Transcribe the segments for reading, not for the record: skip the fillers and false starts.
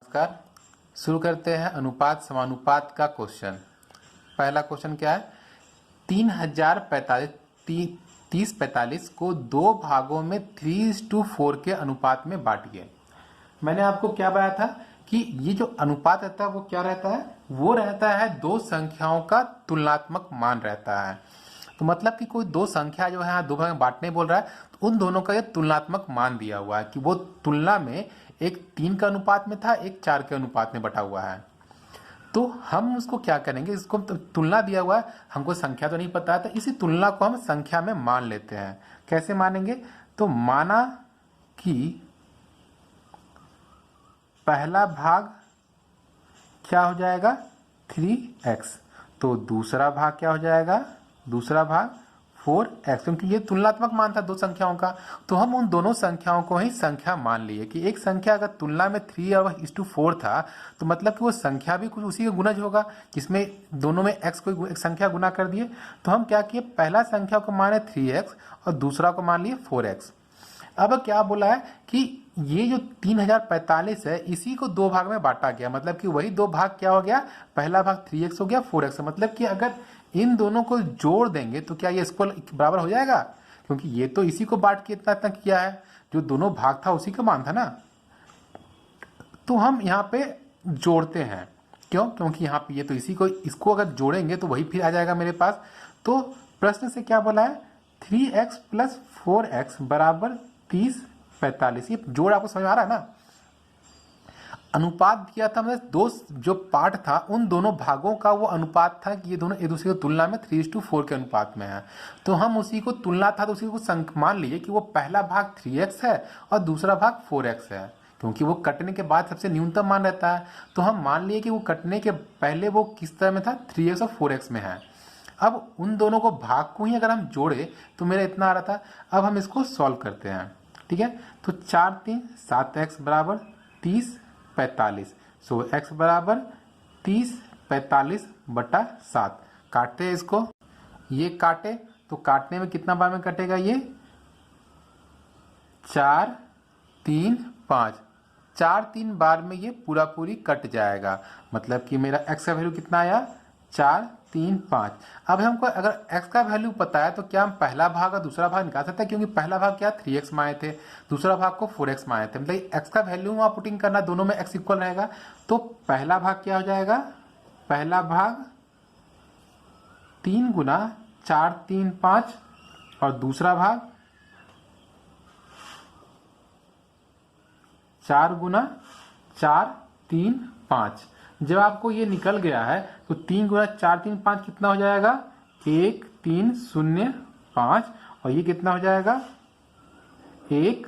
नमस्कार। शुरू करते हैं अनुपात समानुपात का क्वेश्चन। पहला क्वेश्चन क्या है? 3045 को दो भागों में 3:4 के अनुपात में बांटिए। मैंने आपको क्या बताया था कि ये जो अनुपात रहता है वो क्या रहता है? वो रहता है दो संख्याओं का तुलनात्मक मान रहता है। तो मतलब कि कोई दो संख्या जो है दो भाग में बांटने बोल रहा है तो उन दोनों का ये तुलनात्मक मान दिया हुआ है कि वो तुलना में एक 3 के अनुपात में था, एक 4 के अनुपात में बटा हुआ है। तो हम उसको क्या करेंगे, इसको तुलना दिया हुआ है, हमको संख्या तो नहीं पता है, तो इसी तुलना को हम संख्या में मान लेते हैं। कैसे मानेंगे? तो माना कि पहला भाग क्या हो जाएगा 3x, तो दूसरा भाग क्या हो जाएगा? दूसरा भाग 4x, क्योंकि ये तुलनात्मक मान था दो संख्याओं का। तो हम उन दोनों संख्याओं को ही संख्या मान लिए कि एक संख्या अगर तुलना में 3:4 था तो मतलब कि वो संख्या भी कुछ उसी का गुणज होगा जिसमें दोनों में x को एक संख्या गुना कर दिए। तो हम क्या किए, पहला संख्या को माने 3x और दूसरा को मान लिए 4x। अब क्या बोला है कि ये जो 3045 है इसी को दो भाग में बांटा गया, मतलब कि वही दो भाग क्या हो गया, पहला भाग 3x हो गया 4x। मतलब कि अगर इन दोनों को जोड़ देंगे तो क्या ये इसको बराबर हो जाएगा, क्योंकि ये तो इसी को बांट के इतना इतना किया है, जो दोनों भाग था उसी का मान था ना। तो हम यहाँ पे जोड़ते हैं, क्यों? क्योंकि यहाँ पे ये तो इसी को इसको अगर जोड़ेंगे तो वही फिर आ जाएगा मेरे पास। तो प्रश्न से क्या बोला है, 3x + 4x = 3045। ये जोड़ आपको समझ आ रहा है ना? अनुपात दिया था, मतलब दो जो पार्ट था उन दोनों भागों का वो अनुपात था कि ये दोनों एक दूसरे की तुलना में 3:4 के अनुपात में है। तो हम उसी को तुलना था तो उसी को मान लिए कि वो पहला भाग 3x है और दूसरा भाग 4x है, क्योंकि वो कटने के बाद सबसे न्यूनतम मान रहता है। तो हम मान लिए कि वो कटने के पहले वो किस तरह में था, 3x और 4x में है। अब उन दोनों को भाग को ही अगर हम जोड़े तो मेरा इतना आ रहा था। अब हम इसको सॉल्व करते हैं, ठीक है? तो 4 3 7x = 3045। सो x = 3045/7। काटते हैं इसको, ये काटे तो काटने में कितना बार में कटेगा, ये 4 3 5, 4 बार में ये पूरा पूरी कट जाएगा। मतलब कि मेरा x का वैल्यू कितना आया, 4 3 5। अब हमको अगर x का वैल्यू पता है तो क्या हम पहला भाग और दूसरा भाग निकाल सकते हैं, क्योंकि पहला भाग क्या 3x माने थे, दूसरा भाग को 4x माने थे। मतलब x का वैल्यू वहाँ पुटिंग करना, दोनों में x इक्वल रहेगा। तो पहला भाग क्या हो जाएगा, पहला भाग 3 गुना 4 3 5 और दूसरा भाग 4 गुना 4 3 5। जब आपको ये निकल गया है तो 3 गुना 4 3 5 कितना हो जाएगा, 1 3 0 5, और ये कितना हो जाएगा 1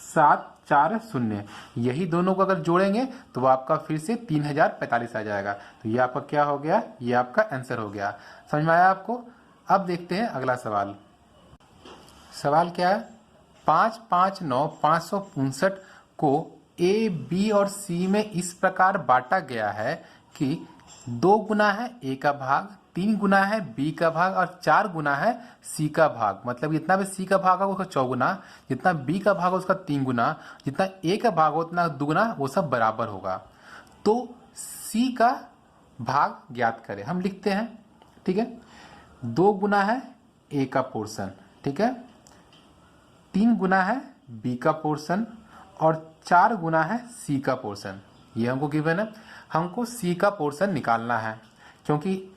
7 4 0। यही दोनों को अगर जोड़ेंगे तो वो आपका फिर से 3045 आ जाएगा। तो ये आपका क्या हो गया, ये आपका आंसर हो गया। समझ में आया आपको? अब देखते हैं अगला सवाल। सवाल क्या है, 5 5 9 559 को ए बी और सी में इस प्रकार बांटा गया है कि 2 गुना है ए का भाग, 3 गुना है बी का भाग और 4 गुना है सी का भाग। मतलब जितना भी सी का भाग है उसका 4 गुना, जितना बी का भाग है उसका 3 गुना, जितना ए का भाग हो उतना 2 गुना, वो सब बराबर होगा। तो सी का भाग ज्ञात करें। हम लिखते हैं, ठीक है? 2 गुना है ए का पोर्शन, ठीक है, 3 गुना है बी का पोर्शन और 4 गुना है सी का पोर्शन। ये हमको गिवन है, हमको सी का पोर्शन निकालना है। क्योंकि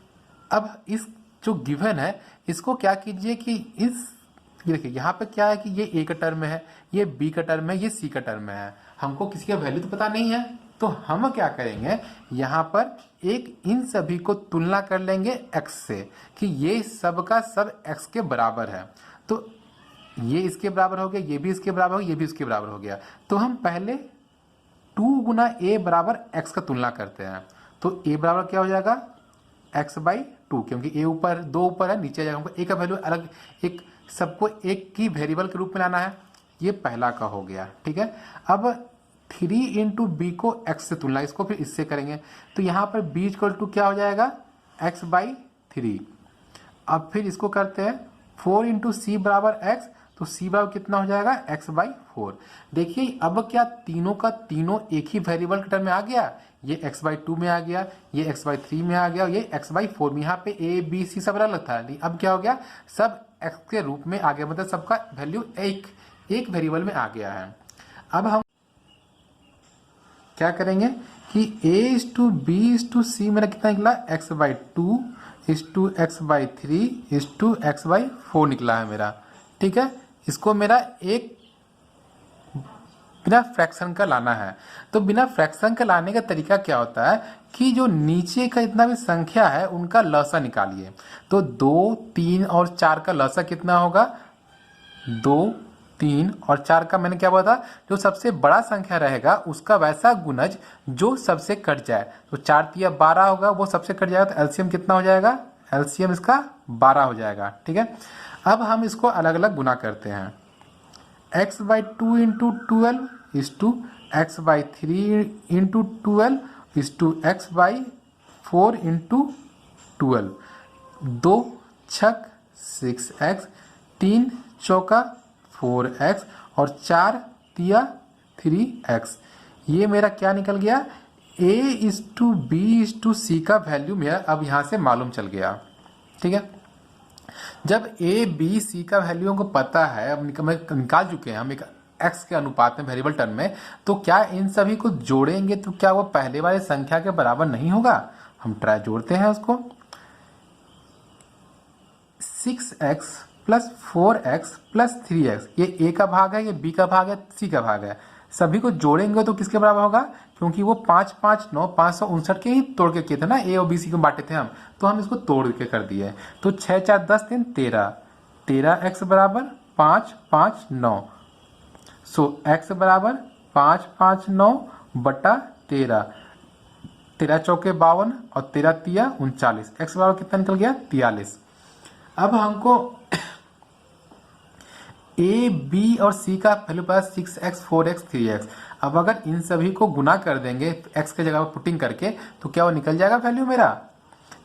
अब इस जो गिवन है इसको क्या कीजिए कि इस ये देखिए यहाँ पे क्या है कि ये ए का टर्म में है, ये बी का टर्म में है, ये सी का टर्म में है। हमको किसी का वैल्यू तो पता नहीं है, तो हम क्या करेंगे, यहाँ पर एक इन सभी को तुलना कर लेंगे x से कि ये सब का सब x के बराबर है। तो ये इसके बराबर हो गया, ये भी इसके बराबर हो गया, ये भी इसके बराबर हो गया। तो हम पहले 2 गुना a = x का तुलना करते हैं। तो a बराबर क्या हो जाएगा, x/2, क्योंकि a ऊपर 2 ऊपर है, नीचे आ जाएगा। हमको a का वैल्यू अलग, एक सबको एक की वेरिएबल के रूप में लाना है। ये पहला का हो गया, ठीक है। अब 3 × b को x से तुलना, इसको फिर इससे करेंगे। तो यहाँ पर b = क्या हो जाएगा, x/3। अब फिर इसको करते हैं 4 × c = x, तो सी बाय कितना हो जाएगा x/4। देखिए अब क्या तीनों का तीनों एक ही वेरिएबल के टर्म में आ गया, ये x/2 में आ गया, ये x/3 में आ गया, ये x/4 में। यहाँ पे a b c सब अलग था, अब क्या हो गया, सब x के रूप में आ गया, मतलब सबका वैल्यू एक वेरिएबल में आ गया है। अब हम क्या करेंगे कि a/b/c मेरा कितना निकला, x/2 x/3 x/4 निकला है मेरा। ठीक है, इसको मेरा एक बिना फ्रैक्शन का लाना है। तो बिना फ्रैक्शन का लाने का तरीका क्या होता है कि जो नीचे का जितना भी संख्या है उनका लसा निकालिए। तो 2, 3 और 4 का लसा कितना होगा, 2, 3 और 4 का मैंने क्या बोला था, जो सबसे बड़ा संख्या रहेगा उसका वैसा गुणज जो सबसे कट जाए। तो 4 तिया 12 होगा, वो सबसे कट जाएगा, तो एलसीएम कितना हो जाएगा, एलसीएम इसका 12 हो जाएगा। ठीक है, अब हम इसको अलग अलग गुना करते हैं। x/2 into 12 is to x/3 into 12 is to x/4 into 12। 2 छक 6x, 3 चौका 4x और 4 तिया 3x। ये मेरा क्या निकल गया, a/b/c का वैल्यू मेरा अब यहाँ से मालूम चल गया। ठीक है, जब a b c का वैल्यू हमको पता है, अब निकाल चुके हैं हम एक x के अनुपात में वेरिएबल टर्म में, तो क्या इन सभी को जोड़ेंगे तो क्या वो पहले वाले संख्या के बराबर नहीं होगा। हम ट्राई जोड़ते हैं उसको, 6x plus 4x plus 3x, ये a का भाग है, ये b का भाग है, c का भाग है। सभी को जोड़ेंगे तो किसके बराबर होगा, क्योंकि वो 5 5 9 559 के ही तोड़ के किए थे ना, a और b c को बांटे थे हम, तो हम इसको तोड़ के कर दिए। तो 6 4 10 3 13, 13x बराबर 5 5 9। सो x बराबर 5 5 9 बटा 13, 13 चौके 52 और 13 तिया 39, x बराबर कितना निकल गया, 43। अब हमको a b और c का वैल्यू पता 6x 4x 3x। अब अगर इन सभी को गुना कर देंगे x के जगह पर पुटिंग करके, तो क्या वो निकल जाएगा वैल्यू मेरा।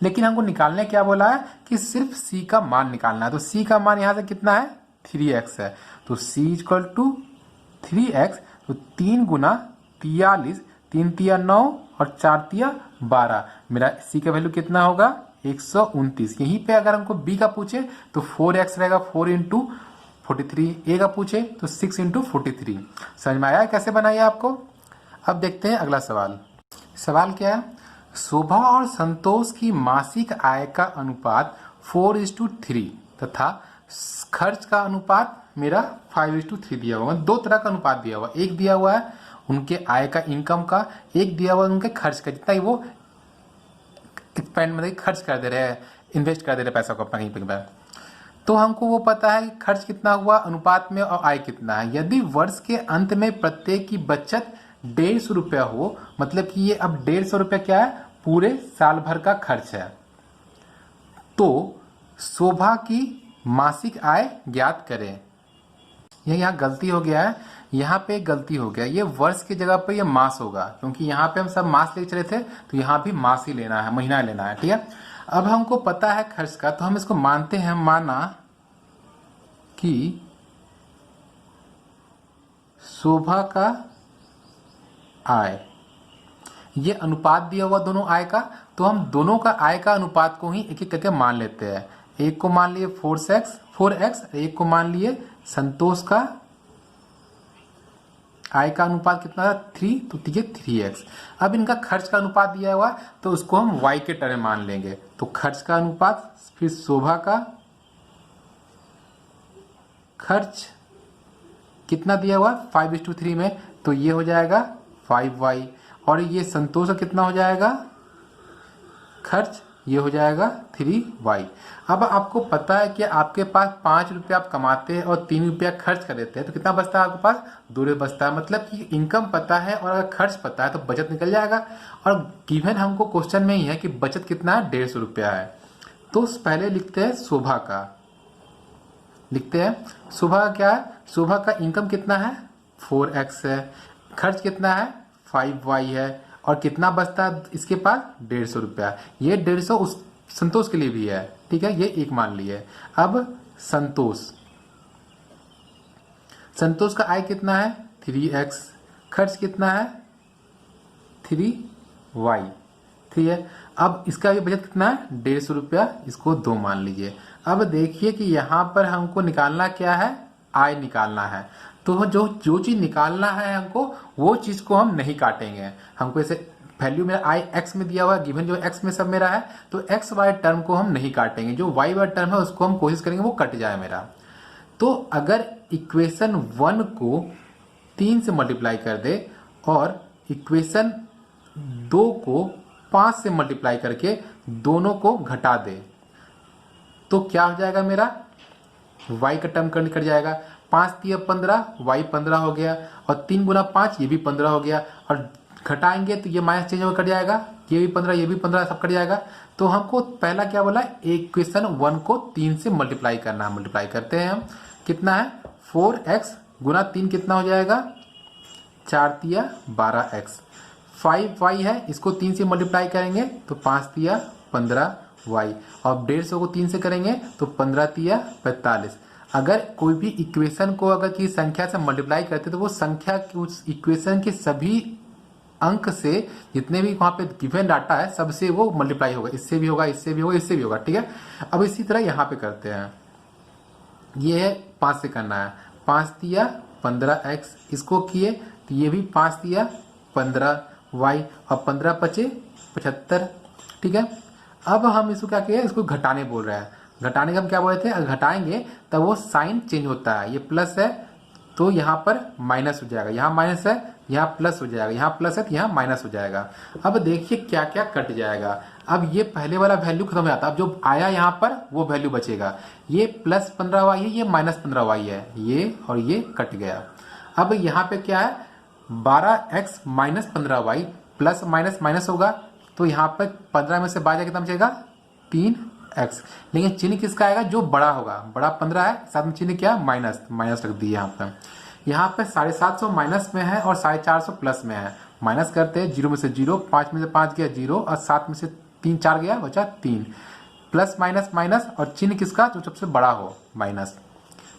लेकिन हमको निकालने क्या बोला है कि सिर्फ c का मान निकालना है। तो c का मान यहाँ से कितना है, 3x है। तो c इक्वल टू 3x, तो 3 गुना 43, 3 तिया 9 और 4 तिया 12, मेरा c का वैल्यू कितना होगा, 129। यहीं पे अगर हमको b का पूछे तो 4x रहेगा, 4 इंटू 43, a का पूछे तो 6 इंटू 43। समझ में आया कैसे बनाइए आपको। अब देखते हैं अगला सवाल। सवाल क्या है, शोभा और संतोष की मासिक आय का अनुपात 4:3 तथा खर्च का अनुपात मेरा 5:3 दिया हुआ है। दो तरह का अनुपात दिया हुआ, एक दिया हुआ है उनके आय का, इनकम का, एक दिया हुआ है उनके खर्च का, जितना ही वो मतलब खर्च कर दे रहे हैं, इन्वेस्ट कर दे रहे पैसा को अपना कहीं पर। तो हमको वो पता है कि खर्च कितना हुआ अनुपात में और आय कितना है। यदि वर्ष के अंत में प्रत्येक की बचत 150 रुपया हो, मतलब कि ये अब 150 रुपया क्या है, पूरे साल भर का खर्च है, तो शोभा की मासिक आय ज्ञात करें। ये यहाँ गलती हो गया है, यहाँ पे गलती हो गया, ये वर्ष की जगह पे ये मास होगा, क्योंकि यहाँ पे हम सब मास ले चले थे, तो यहाँ भी मास ही लेना है, महीना लेना है। ठीक है, अब हमको पता है खर्च का, तो हम इसको मानते हैं, माना कि शोभा का आय, ये अनुपात दिया हुआ दोनों आय का, तो हम दोनों का आय का अनुपात को ही एक एक करके मान लेते हैं। एक को मान लिए 4x, एक को मान लिए संतोष का आय का अनुपात कितना था, 3, तो ये 3x। अब इनका खर्च का अनुपात दिया हुआ, तो उसको हम y के टर्म मान लेंगे। तो खर्च का अनुपात, फिर शोभा का खर्च कितना दिया हुआ, 5:3 में, तो ये हो जाएगा 5y, और ये संतोष का कितना हो जाएगा खर्च, ये हो जाएगा 3y। अब आपको पता है कि आपके पास 5 रुपया आप कमाते हैं और 3 रुपया खर्च कर देते हैं, तो कितना बचता है आपके पास, 2 रुपया बचता है। मतलब कि इनकम पता है और अगर खर्च पता है तो बचत निकल जाएगा। और गिवन हमको क्वेश्चन में ही है कि बचत कितना है, 150 रुपया है। तो पहले लिखते हैं शोभा का, लिखते हैं शोभा का क्या है, शोभा का इनकम कितना है, 4x है, खर्च कितना है, 5y है, और कितना बचता है इसके पास, 150 रुपया। ये 150 उस संतोष के लिए भी है, ठीक है, ये एक मान लिए। अब संतोष संतोष का आय कितना है 3x, खर्च कितना है 3y, ठीक है। अब इसका भी बचत कितना है 150 रुपया, इसको 2 मान लीजिए। अब देखिए कि यहाँ पर हमको निकालना क्या है, आय निकालना है। तो जो चीज निकालना है हमको, वो चीज को हम नहीं काटेंगे। हमको ऐसे वैल्यू मेरा आई एक्स में दिया हुआ है, गिवन जो एक्स में सब मेरा है, तो एक्स वाई टर्म को हम नहीं काटेंगे, जो वाई वाई टर्म है उसको हम कोशिश करेंगे वो कट जाए मेरा। तो अगर इक्वेशन 1 को 3 से मल्टीप्लाई कर दे और इक्वेशन 2 को 5 से मल्टीप्लाई करके दोनों को घटा दे, तो क्या हो जाएगा मेरा, y का टर्म कट जाएगा। 5 3 15, y 15 हो गया, और 3 गुना 5 ये भी 15 हो गया, और घटाएंगे तो ये माइनस चेंज होकर कट जाएगा, ये भी 15 ये भी 15 सब कट जाएगा। तो हमको पहला क्या बोला, इक्वेशन 1 को 3 से मल्टीप्लाई करना है। मल्टीप्लाई करते हैं हम, कितना है 4x गुना 3 कितना हो जाएगा 4 तिया 12x, 5y है, इसको 3 से मल्टीप्लाई करेंगे तो 5 तिया 15y, और 150 को 3 से करेंगे तो 15 तिया 45। अगर कोई भी इक्वेशन को अगर किसी संख्या से मल्टीप्लाई करते तो वो संख्या उस इक्वेशन के सभी अंक से, जितने भी वहां पे गिवन डाटा है सबसे वो मल्टीप्लाई होगा, इससे भी होगा, इससे भी होगा, इससे भी होगा, ठीक है। अब इसी तरह यहाँ पे करते हैं, ये है 5 से करना है, 5 तिया 15x, इसको किए तो ये भी 5 तिया 15y, और 15 पचे 75, ठीक है। अब हम इसको क्या किए, इसको घटाने बोल रहे हैं। घटाने का हम क्या बोल रहे थे, अगर घटाएंगे तब वो साइन चेंज होता है, ये प्लस है तो यहाँ पर माइनस हो जाएगा, यहाँ माइनस है यहाँ प्लस हो जाएगा, यहाँ प्लस है तो यहाँ माइनस हो जाएगा। अब देखिए क्या क्या कट जाएगा। अब ये पहले वाला वैल्यू खत्म हो जाता है, अब जो आया यहाँ पर वो वैल्यू बचेगा, ये प्लस 15y है, ये माइनस 15y है, ये और ये कट गया। अब यहाँ पे क्या है 12x minus 15y, plus minus minus होगा, तो यहाँ पर 15 में से 12 कितना बचेगा 3x, लेकिन चिन्ह किसका आएगा, जो बड़ा होगा, बड़ा 15 है, साथ में चिन्ह क्या माइनस, माइनस रख दिए यहाँ पर। यहाँ पे 750 माइनस में है और 450 प्लस में है, माइनस करते हैं, 0 में से 0, 5 में से 5 गया 0, और 7 में से 3 4 गया, बचा 3, प्लस माइनस माइनस, और चिन्ह किसका, जो सबसे बड़ा हो माइनस।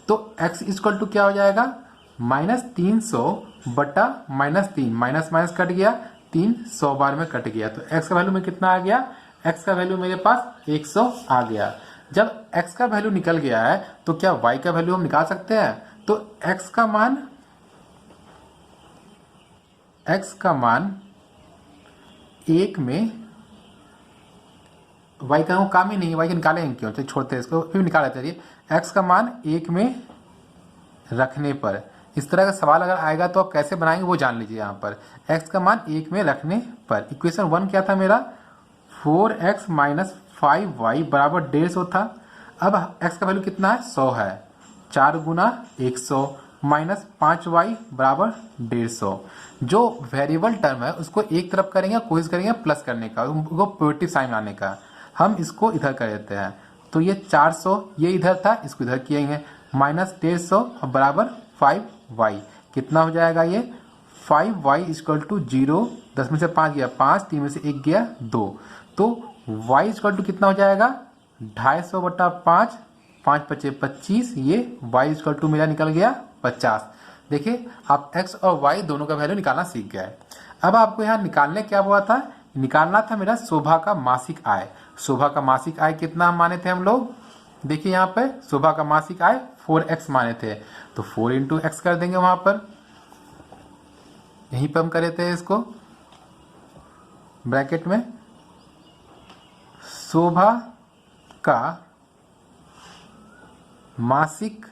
तो x इक्वल टू क्या हो जाएगा माइनस 300 बटा माइनस 3, माइनस माइनस कट गया, 3 100 बार में कट गया, तो x का वैल्यू में कितना आ गया, x का वैल्यू मेरे पास 100 आ गया। जब x का वैल्यू निकल गया है तो क्या y का वैल्यू हम निकाल सकते हैं, तो x का मान 1 में, y का काम ही नहीं है, y का निकालेंगे क्यों, चलिए छोड़ते हैं इसको, फिर निकाल लेते हैं। x का मान 1 में रखने पर, इस तरह का सवाल अगर आएगा तो आप कैसे बनाएंगे वो जान लीजिए। यहाँ पर x का मान 1 में रखने पर, इक्वेशन 1 क्या था मेरा 4x माइनस 5y बराबर 150 था। अब x का वैल्यू कितना है 100 है, 4 गुना 100 माइनस 5y बराबर 150। जो वेरिएबल टर्म है उसको एक तरफ करेंगे, कोशिश करेंगे प्लस करने का, उनको पॉजिटिव साइन लाने का। हम इसको इधर कर देते हैं, तो ये 400 ये इधर था, इसको इधर किएंगे, माइनस 150 बराबर 5y, कितना हो जाएगा ये 5y इक्वल टू 0, 10 में से 5 गया 5, 3 में से 1 गया 2, तो y इक्वल टू कितना हो जाएगा 250 बटा 5, 5 पचे 25, ये y इक्वल टू मेरा निकल गया 50। देखिए आप x और y दोनों का वैल्यू निकालना सीख गए। अब आपको यहाँ निकालने क्या हुआ था, निकालना था मेरा शोभा का मासिक आय। शोभा का मासिक आय कितना माने थे हम लोग, देखिए यहाँ पे शोभा का मासिक आय 4x माने थे, तो 4 इंटू एक्स कर देंगे, वहां पर यहीं पर हम करे थे इसको ब्रैकेट में। शोभा का मासिक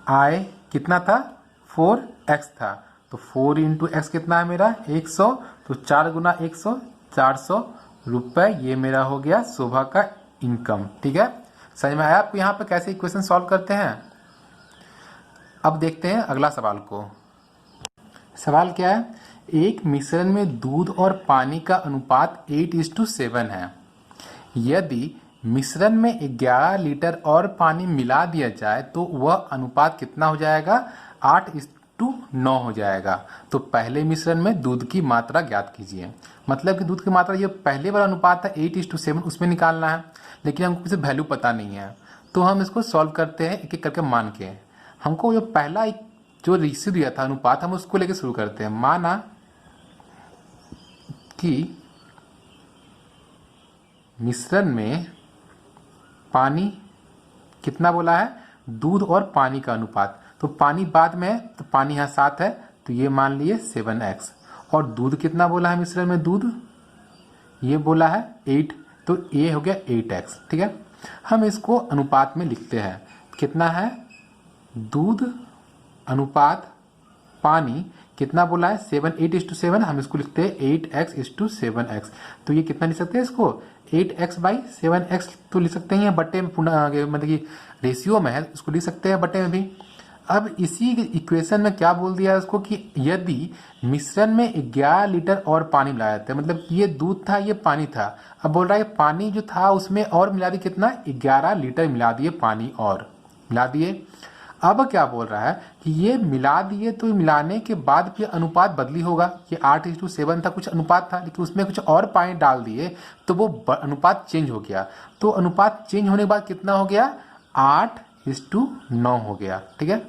आय कितना था 4x था, तो 4 इंटू एक्स कितना है मेरा 100, तो 4 गुना 100 400 रुपए, ये मेरा हो गया शोभा का इनकम। ठीक है, समझ में आया आपको यहाँ पे कैसे इक्वेशन सॉल्व करते हैं। अब देखते हैं अगला सवाल को। सवाल क्या है, एक मिश्रण में दूध और पानी का अनुपात 8:7 है। यदि मिश्रण में 11 लीटर और पानी मिला दिया जाए तो वह अनुपात कितना हो जाएगा 8:9 हो जाएगा। तो पहले मिश्रण में दूध की मात्रा ज्ञात कीजिए। मतलब कि दूध की मात्रा, ये पहले वाला अनुपात था 8:7, उसमें निकालना है, लेकिन हमको किसी वैल्यू पता नहीं है, तो हम इसको सॉल्व करते हैं एक एक करके मान के। हमको जो पहला जो रेशियो दिया था अनुपात, हम उसको लेके शुरू करते हैं। माना कि मिश्रण में पानी कितना बोला है, दूध और पानी का अनुपात, तो पानी बाद में है तो पानी यहाँ 7 है, तो ये मान लिए 7x। और दूध कितना बोला है मिश्रण में, दूध ये बोला है 8, तो ये हो गया 8x। ठीक है, हम इसको अनुपात में लिखते हैं। कितना है, दूध अनुपात पानी कितना बोला है 7, 8:7, हम इसको लिखते हैं 8x:7x। तो ये कितना लिख सकते हैं इसको, 8x/7x तो लिख सकते हैं, बट्टे में मतलब कि रेशियो में है, इसको लिख सकते हैं बट्टे में भी। अब इसी इक्वेशन में क्या बोल दिया है उसको कि यदि मिश्रण में 11 लीटर और पानी मिलाया जाता है, मतलब ये दूध था ये पानी था, अब बोल रहा है पानी जो था उसमें और मिला दिए, कितना 11 लीटर मिला दिए पानी और मिला दिए। अब क्या बोल रहा है कि ये मिला दिए, तो मिलाने के बाद फिर अनुपात बदली होगा, ये 8:7 था कुछ अनुपात था, लेकिन उसमें कुछ और पानी डाल दिए तो वो अनुपात चेंज हो गया। तो अनुपात चेंज होने के बाद कितना हो गया, 8:9 हो गया। ठीक है,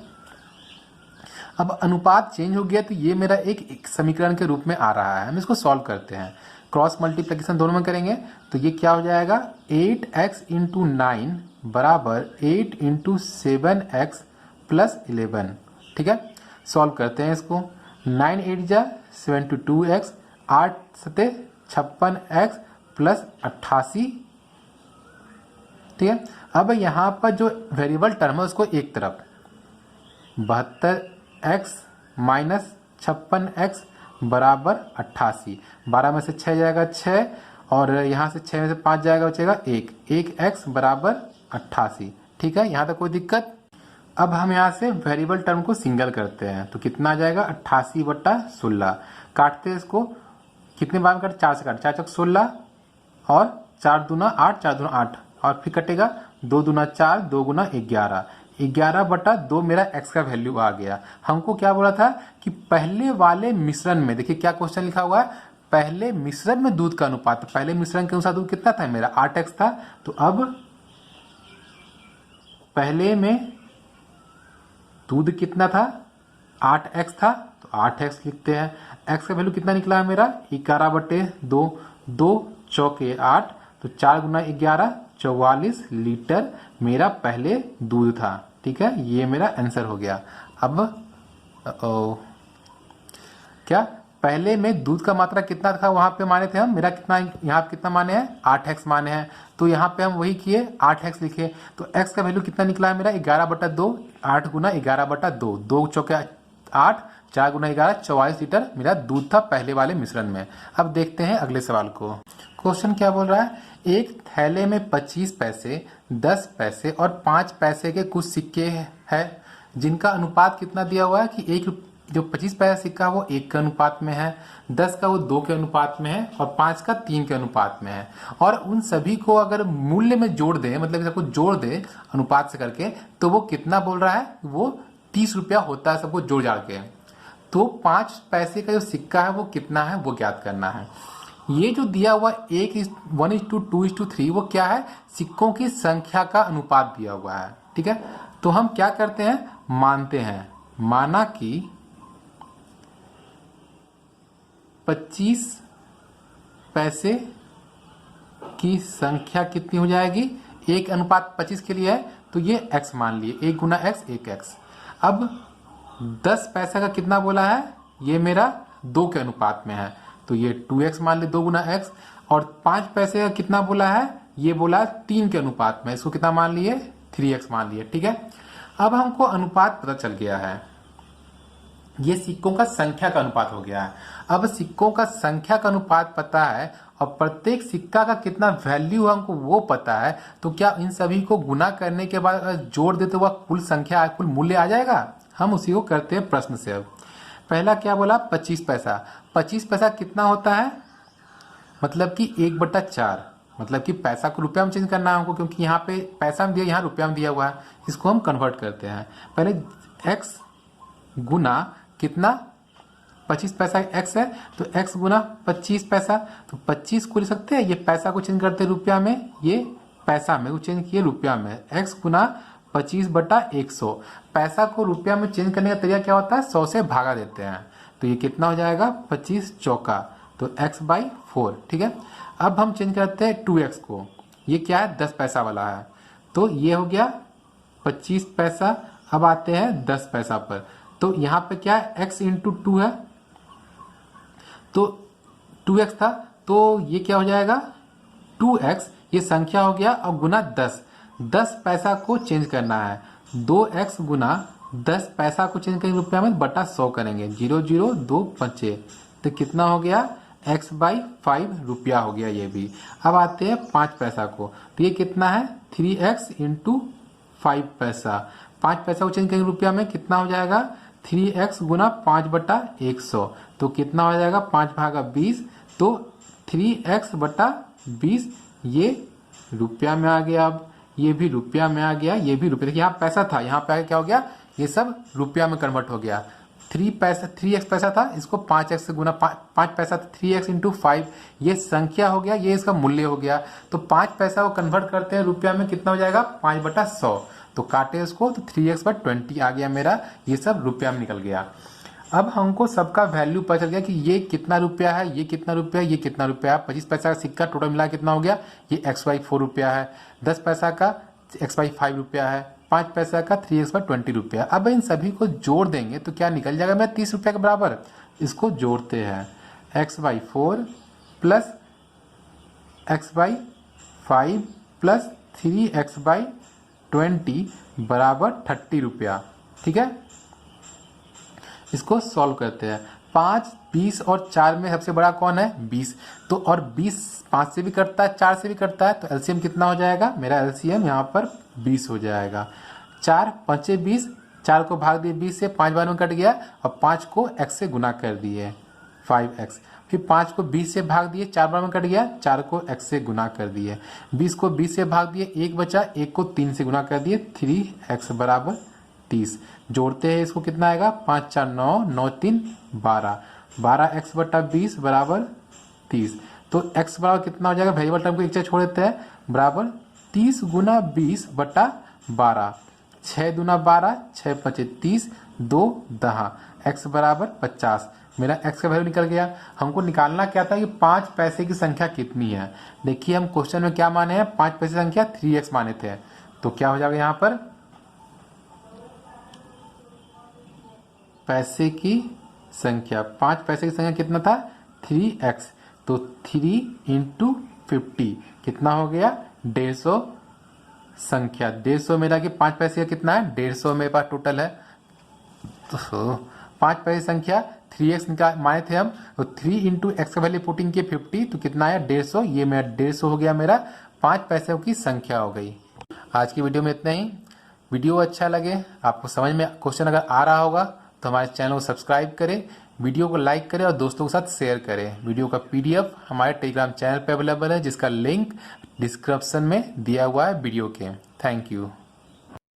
अब अनुपात चेंज हो गया तो ये मेरा एक समीकरण के रूप में आ रहा है। हम इसको सॉल्व करते हैं, क्रॉस मल्टीप्लिकेशन दोनों में करेंगे तो ये क्या हो जाएगा, 8x/9 बराबर 8×7x+11। ठीक है, सॉल्व करते हैं इसको, 9×8=72x, 8×7=56x प्लस 88। ठीक है, अब यहाँ पर जो वेरिएबल टर्म है उसको एक तरफ, 72x माइनस 56x बराबर 88, 12 में से 6 जाएगा 6, और यहाँ से 6 में से 5 जाएगा बचेगा 1, 1x बराबर 88। ठीक है, यहाँ तक कोई दिक्कत। अब हम यहाँ से वेरिएबल टर्म को सिंगल करते हैं तो कितना आ जाएगा, 88/16। काटते हैं इसको, कितने बार काट, 4 से काट, 4 चौक 16 और 4 दूना 8, 4 दूना 8, और फिर कटेगा 2 दूना 4, 2 गुना 11, 11/2 मेरा x का वैल्यू आ गया। हमको क्या बोला था कि पहले वाले मिश्रण में, देखिए क्या क्वेश्चन लिखा हुआ है, पहले मिश्रण में दूध का अनुपात, पहले मिश्रण के अनुसार दूध कितना था मेरा 8x था, तो अब पहले में दूध कितना था 8x था, तो 8x लिखते हैं। x का वैल्यू कितना निकला है मेरा 11/2, 2 चौके 8, तो 4 गुना 11 44 लीटर मेरा पहले दूध था। ठीक है, ये मेरा आंसर हो गया। अब क्या पहले में दूध का मात्रा कितना था वहां पे माने थे हम, मेरा कितना यहाँ कितना माने हैं 8x माने हैं, तो यहाँ पे हम वही किए 8x लिखे, तो x का वैल्यू कितना निकला है मेरा 11/2, 8 गुना 11/2, 2 चौके 8, 4 गुना 11 44 लीटर मेरा दूध था पहले वाले मिश्रण में। अब देखते हैं अगले सवाल को। क्वेश्चन क्या बोल रहा है, एक थैले में 25 पैसे, 10 पैसे और 5 पैसे के कुछ सिक्के हैं जिनका अनुपात कितना दिया हुआ है कि एक जो 25 पैसा सिक्का वो 1 के अनुपात में है, 10 का वो 2 के अनुपात में है और 5 का 3 के अनुपात में है, और उन सभी को अगर मूल्य में जोड़ दे, मतलब सबको जोड़ दे अनुपात से करके, तो वो कितना बोल रहा है, वो 30 रुपया होता है सबको जोड़ जाड़ के। तो 5 पैसे का जो सिक्का है वो कितना है वो ज्ञात करना है। ये जो दिया हुआ 1:2:3 वो क्या है, सिक्कों की संख्या का अनुपात दिया हुआ है। ठीक है, तो हम क्या करते हैं, मानते हैं, माना कि 25 पैसे की संख्या कितनी हो जाएगी, 1:25 के लिए है तो ये x मान लिए, 1 गुना x 1x। अब 10 पैसा का कितना बोला है, ये मेरा 2 के अनुपात में है तो ये 2x मान लिए, 2 गुना x, और 5 पैसे का कितना बोला है, ये बोला 3 के अनुपात में, इसको कितना मान लिए 3x मान लिए। ठीक है, अब हमको अनुपात पता चल गया है, ये सिक्कों का संख्या का अनुपात हो गया है। अब सिक्कों का संख्या का अनुपात पता है और प्रत्येक सिक्का का कितना वैल्यू हमको वो पता है, तो क्या इन सभी को गुना करने के बाद जोड़ देते हुआ कुल संख्या, कुल मूल्य आ जाएगा। हम उसी को करते हैं प्रश्न से। अब पहला क्या बोला, 25 पैसा, 25 पैसा कितना होता है, मतलब कि 1/4, मतलब कि पैसा को रुपया में चेंज करना है हमको, क्योंकि यहाँ पे पैसा में दिया, यहाँ रुपया में दिया हुआ है, इसको हम कन्वर्ट करते हैं। पहले x गुना कितना, 25 पैसा x है तो x गुना 25 पैसा, तो 25 को लिख सकते हैं, ये पैसा को चेंज करते रुपया में, ये पैसा में चेंज किए रुपया में, x गुना 25/100। पैसा को रुपया में चेंज करने का तरीका क्या होता है, 100 से भागा देते हैं। तो ये कितना हो जाएगा, 25 चौका, तो x/4। ठीक है, अब हम चेंज करते हैं 2x को। ये क्या है, 10 पैसा वाला है, तो ये हो गया 25 पैसा। अब आते हैं 10 पैसा पर, तो यहाँ पे क्या है, x इंटू 2 है, तो 2x था, तो ये क्या हो जाएगा 2x, ये संख्या हो गया, और गुना 10 पैसा को चेंज करना है, 2x गुना 10 पैसा को चेंज करेंगे रुपया में, बटा 100 करेंगे, 0 0 2 5, तो कितना हो गया, x/5 रुपया हो गया ये भी। अब आते हैं 5 पैसा को, तो ये कितना है, 3x इंटू 5 पैसा। 5 पैसा को चेंज करेंगे रुपया में, कितना हो जाएगा, 3x गुना 5/100, तो कितना हो जाएगा, 5/20, तो 3x/20 ये रुपया में आ गया। अब ये भी रुपया में आ गया, ये भी रुपया, देखिए यहाँ पैसा था, यहाँ पे आगे क्या हो गया, ये सब रुपया में कन्वर्ट हो गया। 3x पैसा था, इसको 5x से गुना, 5 पैसा था, 3x इंटू 5, ये संख्या हो गया, ये इसका मूल्य हो गया। तो 5 पैसा को कन्वर्ट करते हैं रुपया में, कितना हो जाएगा, 5/100, तो काटे इसको, तो 3x/20 आ गया मेरा, ये सब रुपया में निकल गया। अब हमको सबका वैल्यू पता चल गया कि ये कितना रुपया है, ये कितना रुपया है, ये कितना रुपया है। 25 पैसा का सिक्का टोटल मिला कितना हो गया, ये x/4 रुपया है, 10 पैसा का x/5 रुपया है, 5 पैसा का 3x/20 रुपया। अब इन सभी को जोड़ देंगे तो क्या निकल जाएगा मेरा, 30 रुपया के बराबर। इसको जोड़ते हैं, x/4 plus x/5 plus 3x/20 बराबर 30 रुपया। ठीक है, इसको सॉल्व करते हैं। 5, 20 और 4 में सबसे बड़ा कौन है, 20, तो और 20 5 से भी कटता है, 4 से भी कटता है, तो एलसीएम कितना हो जाएगा, मेरा एलसीएम यहाँ पर 20 हो जाएगा। 4 5 20, 4 को भाग दिए 20 से, 5 बार में कट गया, और 5 को x से गुना कर दिए 5x, फिर 5 को 20 से भाग दिए, 4 बार में कट गया, 4 को x से गुना कर दिए, 20 को 20 से भाग दिए, 1 बचा, 1 को 3 से गुना कर दिए, 3x बराबर 30। जोड़ते हैं इसको, कितना आएगा, 5 4 9, 9 3 12, 12x/20 बराबर 30। तो x बराबर कितना हो जाएगा, वेरिएबल टर्म को एक जगह छोड़ देते हैं, बराबर 30 गुना 20/12, 6 दूना 12, 6 5 30, 2 10, x बराबर 50। मेरा x का वैल्यू निकल गया। हमको निकालना क्या था कि 5 पैसे की संख्या कितनी है। देखिए हम क्वेश्चन में क्या माने हैं, 5 पैसे की संख्या 3x माने थे, तो क्या हो जाएगा यहाँ पर, पैसे की संख्या, 5 पैसे की संख्या कितना था, 3x, तो 3 इंटू 50 कितना हो गया, 150 संख्या। 150 मेरा कि 5 पैसे का कितना है, 150 मेरे पास टोटल है। तो 5 पैसे संख्या 3x निकाल माने थे हम, तो 3 इंटू एक्स का वैल्यू पुटिंग किए 50, तो कितना आया 150, ये मेरा 150 हो गया, मेरा 5 पैसे की संख्या हो गई। आज की वीडियो में इतना ही। वीडियो अच्छा लगे, आपको समझ में क्वेश्चन अगर आ रहा होगा तो हमारे चैनल को सब्सक्राइब करें, वीडियो को लाइक करें और दोस्तों के साथ शेयर करें। वीडियो का PDF हमारे टेलीग्राम चैनल पे अवेलेबल है, जिसका लिंक डिस्क्रिप्शन में दिया हुआ है वीडियो के। Thank you.